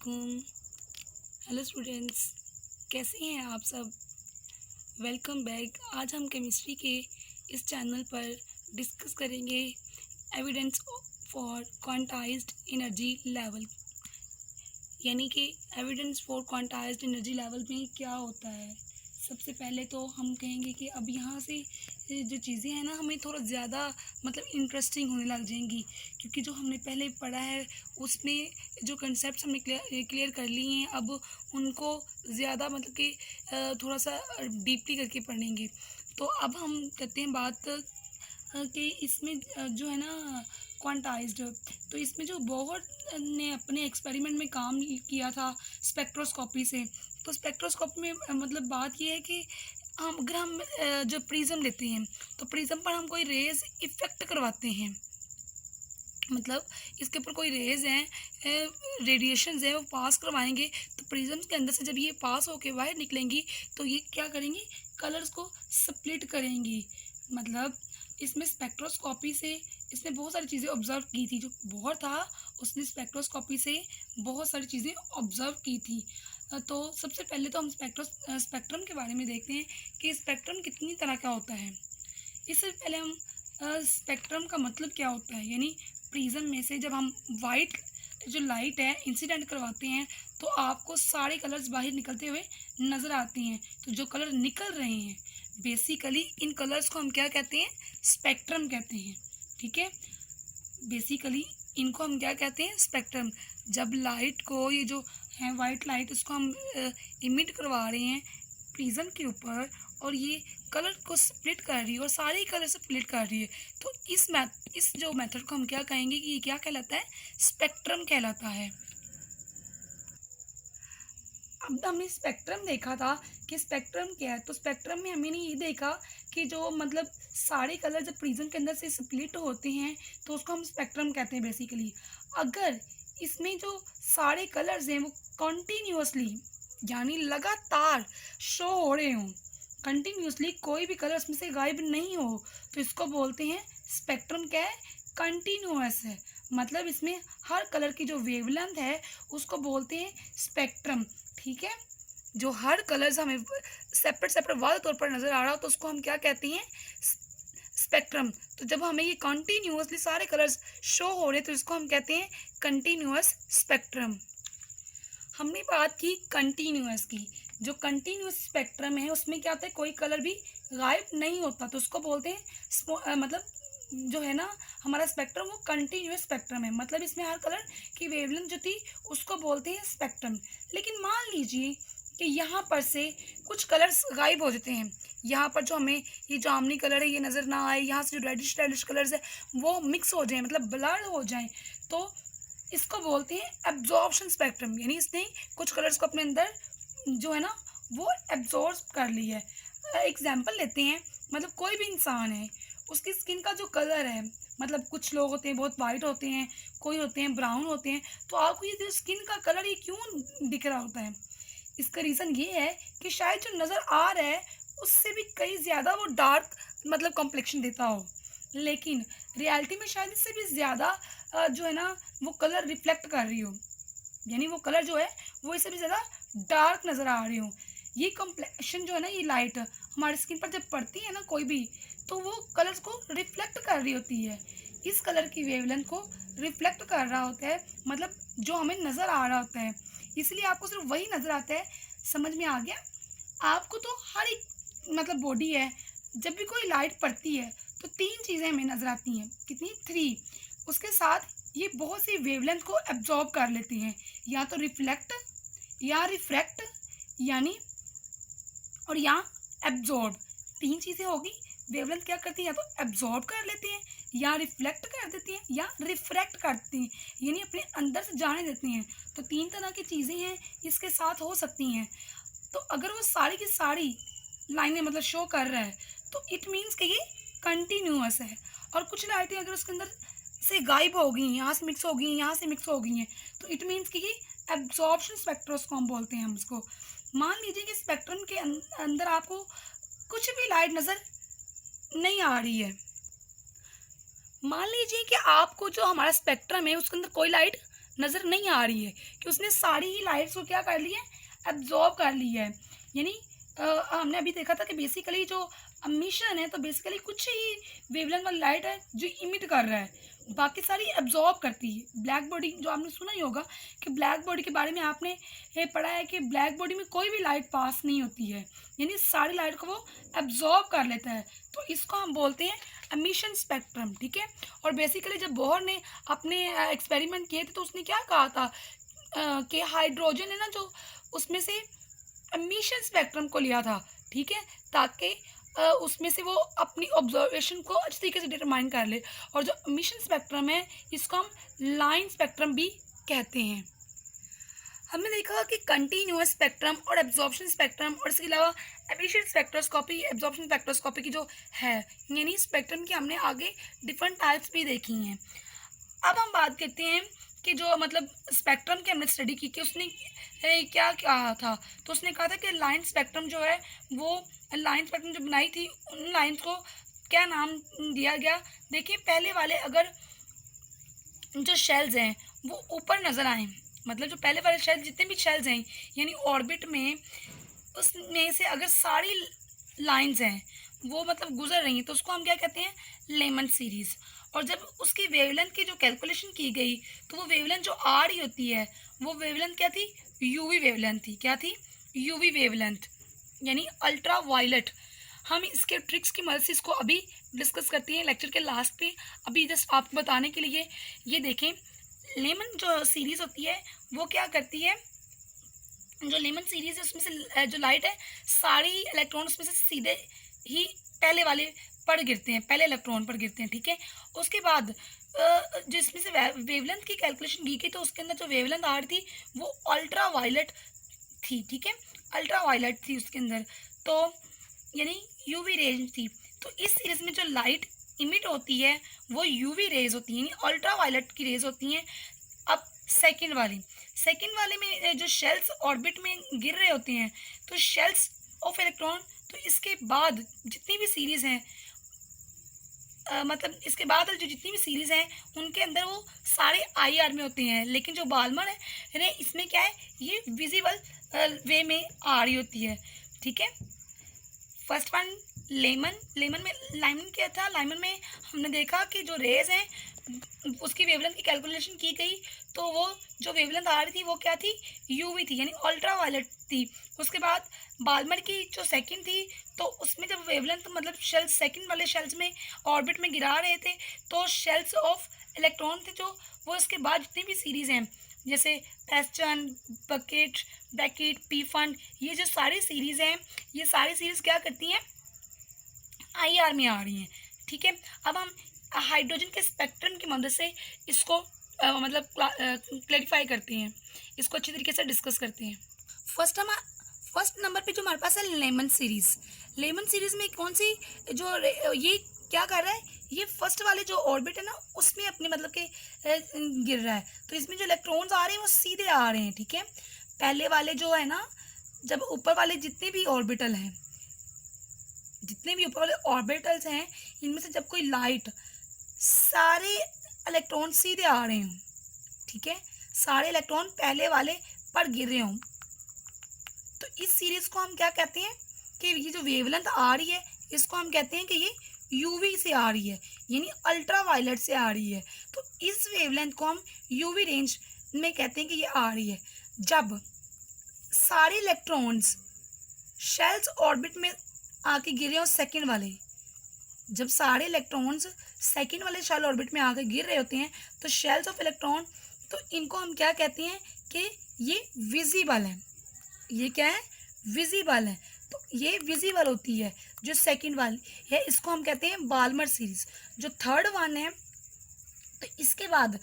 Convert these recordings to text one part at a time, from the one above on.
वालेकुम। Hello students, कैसे हैं आप सब। Welcome back. आज हम केमिस्ट्री के इस चैनल पर डिस्कस करेंगे evidence for quantized energy level, यानी कि evidence for quantized energy level में क्या होता है। सबसे पहले तो हम कहेंगे कि अब यहाँ से जो चीज़ें हैं ना, हमें थोड़ा ज़्यादा इंटरेस्टिंग होने लग जाएंगी, क्योंकि जो हमने पहले पढ़ा है उसमें जो कंसेप्ट हमने क्लियर कर लिए हैं, अब उनको ज़्यादा कि थोड़ा सा डीपली करके पढ़ेंगे। तो अब हम करते हैं बात कि इसमें जो है ना क्वांटाइज्ड, तो इसमें जो बोहर ने अपने एक्सपेरिमेंट में काम किया था स्पेक्ट्रोस्कोपी से। तो स्पेक्ट्रोस्कोपी में बात ये है कि अगर हम जो प्रिज्म लेते हैं, तो प्रिज्म पर हम कोई रेज इफेक्ट करवाते हैं, इसके ऊपर कोई रेज हैं, रेडिएशंस हैं, वो पास करवाएंगे। तो प्रिज्म के अंदर से जब ये पास होके बाहर निकलेंगी, तो ये क्या करेंगी, कलर्स को स्प्लिट करेंगी। इसमें स्पेक्ट्रोस्कोपी से इसने बहुत सारी चीज़ें ऑब्जर्व की थी। जो बोहर था उसने स्पेक्ट्रोस्कोपी से बहुत सारी चीज़ें ऑब्जर्व की थी। तो सबसे पहले तो हम स्पेक्ट्रम के बारे में देखते हैं कि स्पेक्ट्रम कितनी तरह का होता है। इससे पहले हम स्पेक्ट्रम का मतलब क्या होता है, यानी प्रिज्म में से जब हम वाइट जो लाइट है इंसिडेंट करवाते हैं, तो आपको सारे कलर्स बाहर निकलते हुए नज़र आते हैं। तो जो कलर निकल रहे हैं, बेसिकली इन कलर्स को हम क्या कहते हैं, स्पेक्ट्रम कहते हैं। ठीक है, बेसिकली इनको हम क्या कहते हैं, स्पेक्ट्रम। जब लाइट को, ये जो है वाइट लाइट, उसको हम इमिट करवा रहे हैं प्रिज्म के ऊपर, और ये कलर को स्प्लिट कर रही है और सारे कलर स्प्लिट कर रही है, तो इस जो मेथड को हम क्या कहेंगे कि ये क्या कहलाता है, स्पेक्ट्रम कहलाता है। अब हमने स्पेक्ट्रम देखा था कि स्पेक्ट्रम क्या है। तो स्पेक्ट्रम में हमने ये देखा कि जो सारे कलर जब प्रिज्म के अंदर से स्प्लिट होते हैं, तो उसको हम स्पेक्ट्रम कहते हैं बेसिकली। अगर इसमें जो सारे कलर्स हैं वो कॉन्टीन्यूसली, यानी लगातार शो हो रहे हों, कंटिन्यूसली कोई भी कलर इसमें से गायब नहीं हो, तो इसको बोलते हैं स्पेक्ट्रम क्या है, कंटिन्यूअस है। इसमें हर कलर की जो वेवलेंथ है उसको बोलते हैं स्पेक्ट्रम। ठीक है, जो हर कलर्स हमें सेपरेट सेपरेट वाले तौर पर नज़र आ रहा हो, तो उसको हम क्या कहते हैं, स्पेक्ट्रम। तो जब हमें ये कंटिन्यूअसली सारे कलर्स शो हो रहे हैं, तो इसको हम कहते हैं कंटिन्यूअस स्पेक्ट्रम। हमने बात की कंटिन्यूअस की। जो कंटिन्यूअस स्पेक्ट्रम है उसमें क्या होता है, कोई कलर भी गायब नहीं होता, तो उसको बोलते हैं जो है ना हमारा स्पेक्ट्रम, वो कंटिन्यूअस स्पेक्ट्रम है। इसमें हर कलर की वेवलेंथ जो थी उसको बोलते हैं स्पेक्ट्रम। लेकिन मान लीजिए कि यहाँ पर से कुछ कलर्स गायब हो जाते हैं, यहाँ पर जो हमें ये जामुनी कलर है ये नज़र ना आए, यहाँ से जो रेडिश रेडिश कलर्स है वो मिक्स हो जाए, ब्लर हो जाए, तो इसको बोलते हैं एब्जॉर्प्शन स्पेक्ट्रम। यानी इसने कुछ कलर्स को अपने अंदर जो है ना वो एब्जॉर्ब कर लिया है। एग्जाम्पल लेते हैं, कोई भी इंसान है, उसकी स्किन का जो कलर है, कुछ लोग होते हैं बहुत वाइट होते हैं, कोई होते हैं ब्राउन होते हैं, तो आपको ये जो स्किन का कलर ये क्यों दिख रहा होता है, इसका रीज़न ये है कि शायद जो नज़र आ रहा है उससे भी कहीं ज़्यादा वो डार्क कॉम्प्लेक्शन देता हो, लेकिन रियलिटी में शायद इससे भी ज़्यादा जो है ना वो कलर रिफ्लेक्ट कर रही हो, यानी वो कलर जो है वो इससे भी ज़्यादा डार्क नज़र आ रही हो। ये कॉम्प्लेक्शन जो है ना, ये लाइट हमारी स्किन पर जब पड़ती है ना कोई भी, तो वो कलर्स को रिफ्लेक्ट कर रही होती है। इस कलर की वेवलेंथ को रिफ्लेक्ट कर रहा होता है, जो हमें नज़र आ रहा होता है, इसलिए आपको सिर्फ वही नज़र आता है। समझ में आ गया आपको। तो हर एक बॉडी है, जब भी कोई लाइट पड़ती है तो तीन चीज़ें हमें नज़र आती हैं, कितनी, 3। उसके साथ ये बहुत सी वेवलेंथ को एब्जॉर्ब कर लेती हैं, या तो रिफ्लेक्ट या रिफ्रैक्ट, यानी और या एब्जॉर्ब। तीन चीज़ें होगी। वेवलेंथ क्या करती है, या तो एब्जॉर्ब कर लेते हैं, या रिफ्लेक्ट कर देती हैं, या रिफ्रैक्ट करती हैं, यानी अपने अंदर से जाने देती हैं। तो तीन तरह की चीज़ें हैं इसके साथ हो सकती हैं। तो अगर वो सारी की सारी लाइनें शो कर रहा है, तो इट मीन्स कि ये कंटिन्यूअस है। और कुछ लाइटें अगर उसके अंदर से गायब हो गई, यहाँ से मिक्स हो गई, यहाँ से मिक्स हो गई हैं, तो इट मीन्स कि ये एब्जॉर्प्शन स्पेक्ट्रोस्कोप बोलते हैं हम इसको। मान लीजिए कि स्पेक्ट्रम के अंदर आपको कुछ भी लाइट नज़र नहीं आ रही है। मान लीजिए कि आपको जो हमारा स्पेक्ट्रम है उसके अंदर कोई लाइट नज़र नहीं आ रही है कि उसने सारी ही लाइट्स को क्या कर लिया है, एब्जॉर्ब कर लिया है। यानी हमने अभी देखा था कि बेसिकली जो एमिशन है तो बेसिकली कुछ ही वेवलेंथ वाली लाइट है जो इमिट कर रहा है, बाकी सारी एब्जॉर्ब करती है। ब्लैक बॉडी जो आपने सुना ही होगा कि ब्लैक बॉडी के बारे में आपने ये पढ़ा है कि ब्लैक बॉडी में कोई भी लाइट पास नहीं होती है, यानी सारी लाइट को वो एब्जॉर्ब कर लेता है। तो इसको हम बोलते हैं एमिशन स्पेक्ट्रम, ठीक है। और बेसिकली जब बोहर ने अपने एक्सपेरिमेंट किए थे तो उसने क्या कहा था कि हाइड्रोजन है ना जो, उसमें से एमिशन स्पेक्ट्रम को लिया था, ठीक है, ताकि उसमें से वो अपनी ऑब्जर्वेशन को अच्छी तरीके से डिटरमाइन कर ले। और जो एमिशन स्पेक्ट्रम है इसको हम लाइन स्पेक्ट्रम भी कहते हैं। हमने देखा कि कंटिन्यूअस स्पेक्ट्रम और एब्जॉर्प्शन स्पेक्ट्रम और इसके अलावा एमिशन स्पेक्ट्रोस्कोपी, एब्जॉर्प्शन स्पेक्ट्रोस्कोपी की जो है, यानी स्पेक्ट्रम की हमने आगे डिफरेंट टाइप्स भी देखी हैं। अब हम बात करते हैं कि जो मतलब स्पेक्ट्रम की हमने स्टडी की कि उसने क्या कहा था। तो उसने कहा था कि लाइन स्पेक्ट्रम जो है वो लाइन स्पेक्ट्रम जो बनाई थी उन लाइन्स को क्या नाम दिया गया। देखिए पहले वाले अगर जो शेल्स हैं वो ऊपर नज़र आए, मतलब जो पहले वाले शेल्स जितने भी शेल्स हैं यानी ऑर्बिट में, उसमें से अगर सारी लाइंस हैं वो मतलब गुजर रही हैं तो उसको हम क्या कहते हैं, लेमन सीरीज़। और जब उसकी वेवलेंथ की जो कैलकुलेशन की गई तो वो वेवलेंथ जो आ रही होती है वो वेवलेंथ क्या थी, यूवी वेवलेंथ थी। क्या थी, यूवी वेवलेंथ, यानी अल्ट्रा वायलेट। हम इसके ट्रिक्स की मदद से इसको अभी डिस्कस करते हैं लेक्चर के लास्ट पे। अभी जस्ट आपको बताने के लिए ये देखें, लेमन जो सीरीज़ होती है वो क्या करती है, जो लेमन सीरीज़ है उसमें से जो लाइट है सारी इलेक्ट्रॉन उसमें से सीधे ही पहले वाले पर गिरते हैं, पहले इलेक्ट्रॉन पर गिरते हैं, ठीक है। उसके बाद जिसमें से वेवलेंथ की कैलकुलेशन की गई तो उसके अंदर जो वेवलेंथ आ रही थी वो अल्ट्रा वायलेट थी, ठीक है, अल्ट्रा वायलेट थी उसके अंदर, तो यानी यूवी रेज थी। तो इस सीरीज में जो लाइट इमिट होती है वो यूवी रेज होती है, यानी अल्ट्रा वायलेट की रेज होती हैं। अब सेकंड वाले में जो शेल्स ऑर्बिट में गिर रहे होते हैं तो शेल्स ऑफ इलेक्ट्रॉन, तो इसके बाद जितनी भी सीरीज़ हैं मतलब इसके बाद जो जितनी भी सीरीज़ हैं उनके अंदर वो सारे आईआर में होते हैं, लेकिन जो बाल्मर है इसमें क्या है, ये विजिबल वे में आ रही होती है, ठीक है। फर्स्ट वन लेमन में लाइमन क्या था, लाइमन में हमने देखा कि जो रेज हैं उसकी वेवलेंथ की कैलकुलेशन की गई तो वो जो वेवलेंथ आ रही थी वो क्या थी, यूवी थी, यानी अल्ट्रा वायलेट थी। उसके बाद बाल्मर की जो सेकंड थी तो उसमें जब वेवलेंथ मतलब शेल्स सेकंड वाले शेल्स में ऑर्बिट में गिरा रहे थे तो शेल्स ऑफ इलेक्ट्रॉन थे जो वो इसके बाद जितनी भी सीरीज़ हैं जैसे पेस्टन, बकेट, ब्रैकेट, पी फंड, ये जो सारी सीरीज़ हैं ये सारी सीरीज़ क्या करती हैं, आईआर में आ रही हैं, ठीक है। अब हम हाइड्रोजन के स्पेक्ट्रम की मदद से इसको मतलब क्लैरिफाई करते हैं, इसको अच्छी तरीके से डिस्कस करते हैं। फर्स्ट नंबर पे जो हमारे पास है लेमन सीरीज़ में कौन सी जो ये क्या कर रहा है, ये फर्स्ट वाले जो ऑर्बिट है ना उसमें अपने मतलब के गिर रहा है, तो इसमें जो इलेक्ट्रॉन्स आ रहे हैं वो सीधे आ रहे हैं, ठीक है। पहले वाले जो है ना, जब ऊपर वाले जितने भी ऑर्बिटल्स हैं इनमें से जब कोई लाइट सारे इलेक्ट्रॉन सीधे आ रहे हों, ठीक है, सारे इलेक्ट्रॉन पहले वाले पर गिर रहे हों, तो इस सीरीज़ को हम क्या कहते हैं कि ये जो वेवलेंथ आ रही है इसको हम कहते हैं कि ये यूवी से आ रही है, यानी अल्ट्रा वायलेट से आ रही है। तो इस वेवलेंथ को हम यूवी रेंज में कहते हैं कि ये आ रही है जब सारे इलेक्ट्रॉन्स शेल्स ऑर्बिट में आके गिरे हो सेकंड वाले, जब सारे इलेक्ट्रॉन्स सेकंड वाले शेल ऑर्बिट में आकर गिर रहे होते हैं तो शेल्स ऑफ इलेक्ट्रॉन, तो इनको हम क्या कहते हैं कि ये विजिबल है, ये क्या है, विजिबल है। तो ये विजिबल होती है जो सेकंड वाली है, इसको हम कहते हैं बाल्मर सीरीज। जो थर्ड वन है तो इसके बाद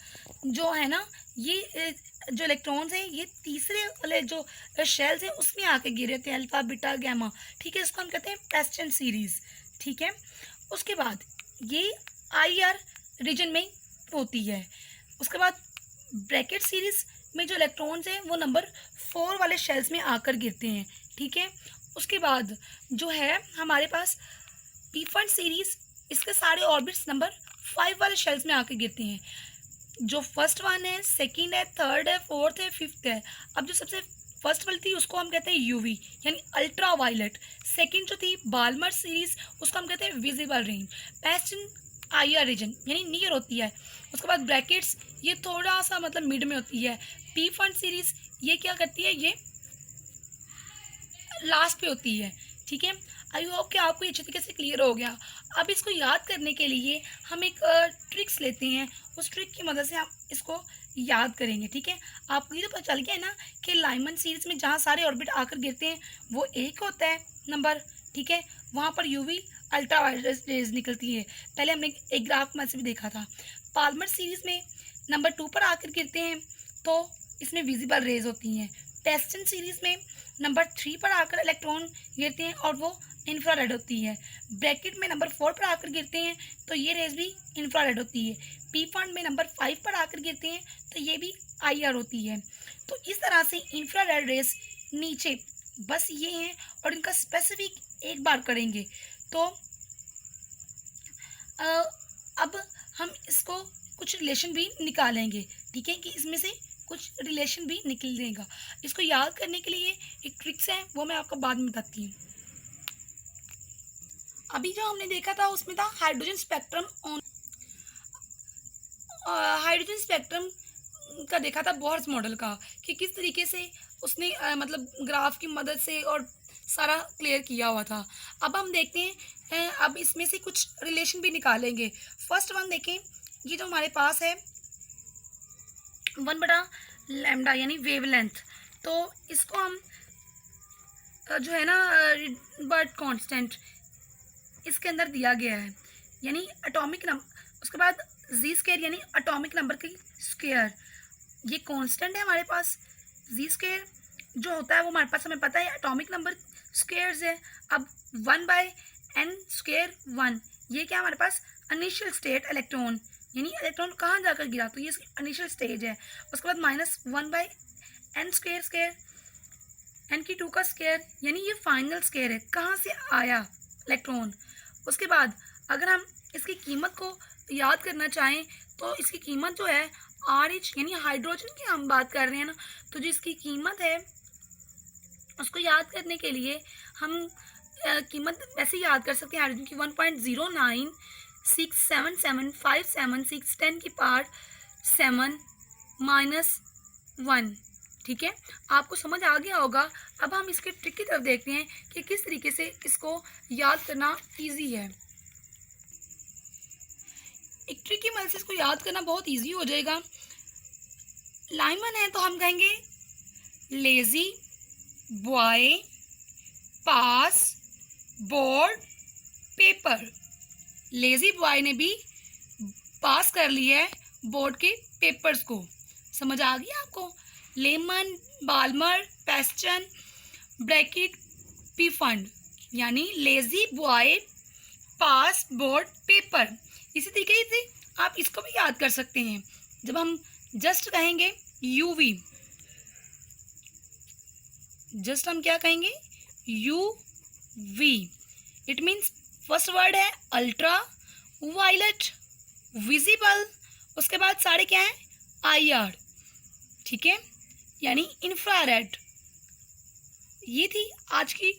जो है ना ये जो इलेक्ट्रॉन्स हैं ये तीसरे वाले जो शेल्स हैं उसमें आके गिरे थे, अल्फा बीटा गैमा, ठीक है, इसको हम कहते हैं पेस्टन सीरीज, ठीक है। उसके बाद ये आईआर रीजन में होती है। उसके बाद ब्रैकेट सीरीज में जो इलेक्ट्रॉन्स हैं वो नंबर 4 वाले शेल्स में आकर गिरते हैं, ठीक है। उसके बाद जो है हमारे पास पी फंड सीरीज, इसके सारे ऑर्बिट्स नंबर 5 वाले शेल्स में आकर गिरते हैं। जो फर्स्ट वन है, सेकंड है, थर्ड है, फोर्थ है, फिफ्थ है। अब जो सबसे फर्स्ट वाली थी उसको हम कहते हैं यूवी यानी अल्ट्रा वायलेट। सेकेंड जो थी बाल्मर सीरीज उसको हम कहते हैं visible range. Paste in IR region यानी नियर होती है। उसके बाद ब्रैकेट्स ये थोड़ा सा मतलब मिड में होती है। पी फंड सीरीज ये क्या करती है, ये लास्ट पे होती है। ठीक है, आई होप कि आपको ये अच्छे तरीके से क्लियर हो गया। अब इसको याद करने के लिए हम एक ट्रिक्स लेते हैं, उस ट्रिक की मदद से हम इसको याद करेंगे। ठीक है, आपको ये तो पता चल गया है ना कि लाइमन सीरीज में जहाँ सारे ऑर्बिट आकर गिरते हैं वो एक होता है नंबर। ठीक है, वहाँ पर यूवी अल्ट्रा वायलेट रेज निकलती है। पहले हमने एक ग्राफ में से भी देखा था। पाल्मर सीरीज में नंबर 2 पर आकर गिरते हैं तो इसमें विजिबल रेज होती हैं। पेस्टन सीरीज में नंबर 3 पर आकर इलेक्ट्रॉन गिरते हैं और वो इंफ्रारेड होती है। ब्रैकेट में नंबर 4 पर आकर गिरते हैं तो ये रेज भी इंफ्रारेड होती है। पी फंड में नंबर 5 पर आकर गिरते हैं तो ये भी आईआर होती है। तो इस तरह से इंफ्रारेड रेज नीचे बस ये हैं और इनका स्पेसिफिक एक बार करेंगे। तो अब हम इसको कुछ रिलेशन भी निकालेंगे। ठीक है, कि इसमें से कुछ रिलेशन भी निकलेगा। इसको याद करने के लिए एक ट्रिक्स है वो मैं आपको बाद में बताती हूँ। अभी जो हमने देखा था उसमें था hydrogen spectrum on hydrogen spectrum का देखा था बोहर्स मॉडल का कि किस तरीके से उसने मतलब ग्राफ की मदद से और सारा क्लियर किया हुआ था। अब हम देखते हैं अब इसमें से कुछ रिलेशन भी निकालेंगे। फर्स्ट वन देखें, ये जो हमारे पास है 1/λ यानी वेवलेंथ। तो इसको हम जो है ना बर्ड कांस्टेंट इसके अंदर दिया गया है यानी एटॉमिक नंबर। उसके बाद जी स्क्वायर यानी एटॉमिक नंबर की स्क्वायर, ये कांस्टेंट है हमारे पास। जी स्क्वायर जो होता है वो हमारे पास हमें पता है एटॉमिक नंबर स्क्वायर्स है। अब 1/n² 1 ये क्या हमारे पास इनिशियल स्टेट इलेक्ट्रॉन यानी इलेक्ट्रॉन कहाँ जाकर गिरा तो ये इसकी इनिशियल स्टेज है। उसके बाद -1/n² n² का स्क्वायर यानी ये फाइनल स्क्वायर है कहाँ से आया इलेक्ट्रॉन। उसके बाद अगर हम इसकी कीमत को याद करना चाहें तो इसकी कीमत जो है RH यानी हाइड्रोजन की हम बात कर रहे हैं ना, तो जो इसकी कीमत है उसको याद करने के लिए हम कीमत वैसे ही याद कर सकते हैं हाइड्रोजन की 1.0967757 ठीक है, आपको समझ आ गया होगा। अब हम इसके ट्रिक की तरफ देखते हैं कि किस तरीके से इसको याद करना इजी है। एक ट्रिक की मदद से इसको याद करना बहुत इजी हो जाएगा। लाइमन है तो हम कहेंगे lazy boy pass board paper. Lazy boy ने भी पास कर लिया है बोर्ड के पेपर्स को। समझ आ गया आपको। Lemon, Balmer, Peston, bracket, P fund यानी lazy boy pass board paper. इसी तरीके से आप इसको भी याद कर सकते हैं। जब हम जस्ट कहेंगे यूवी, जस्ट हम क्या कहेंगे UV, it means first word है अल्ट्रा वायलेट विजिबल, उसके बाद सारे क्या हैं आईआर। ठीक है, यानी इंफ्रारेड। ये थी आज की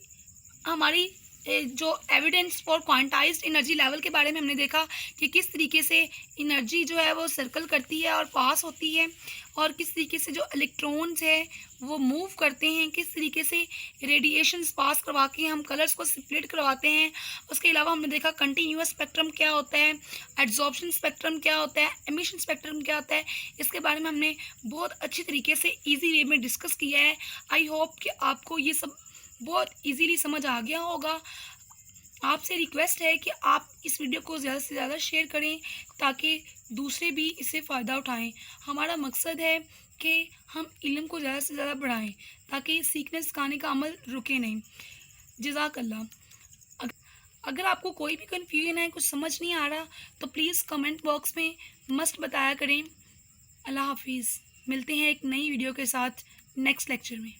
हमारी जो evidence for quantized energy level के बारे में हमने देखा कि किस तरीके से एनर्जी जो है वो सर्कल करती है और पास होती है, और किस तरीके से जो इलेक्ट्रॉन्स है वो मूव करते हैं, किस तरीके से रेडिएशंस पास करवा के हम कलर्स को स्प्लिट करवाते हैं। उसके अलावा हमने देखा कंटिन्यूअस स्पेक्ट्रम क्या होता है, एड्जॉर्प्शन स्पेक्ट्रम क्या होता है, एमिशन स्पेक्ट्रम क्या होता है। इसके बारे में हमने बहुत अच्छी तरीके से ईजी वे में डिस्कस किया है। आई होप कि आपको ये सब बहुत इजीली समझ आ गया होगा। आपसे रिक्वेस्ट है कि आप इस वीडियो को ज़्यादा से ज़्यादा शेयर करें ताकि दूसरे भी इससे फ़ायदा उठाएं। हमारा मकसद है कि हम इल्म को ज़्यादा से ज़्यादा बढ़ाएं ताकि सीखने सिखाने का अमल रुके नहीं। जज़ाकल्लाह। अगर आपको कोई भी कन्फ्यूजन है, कुछ समझ नहीं आ रहा, तो प्लीज़ कमेंट बॉक्स में मस्ट बताया करें। अल्लाह हाफिज़। मिलते हैं एक नई वीडियो के साथ नेक्स्ट लेक्चर में।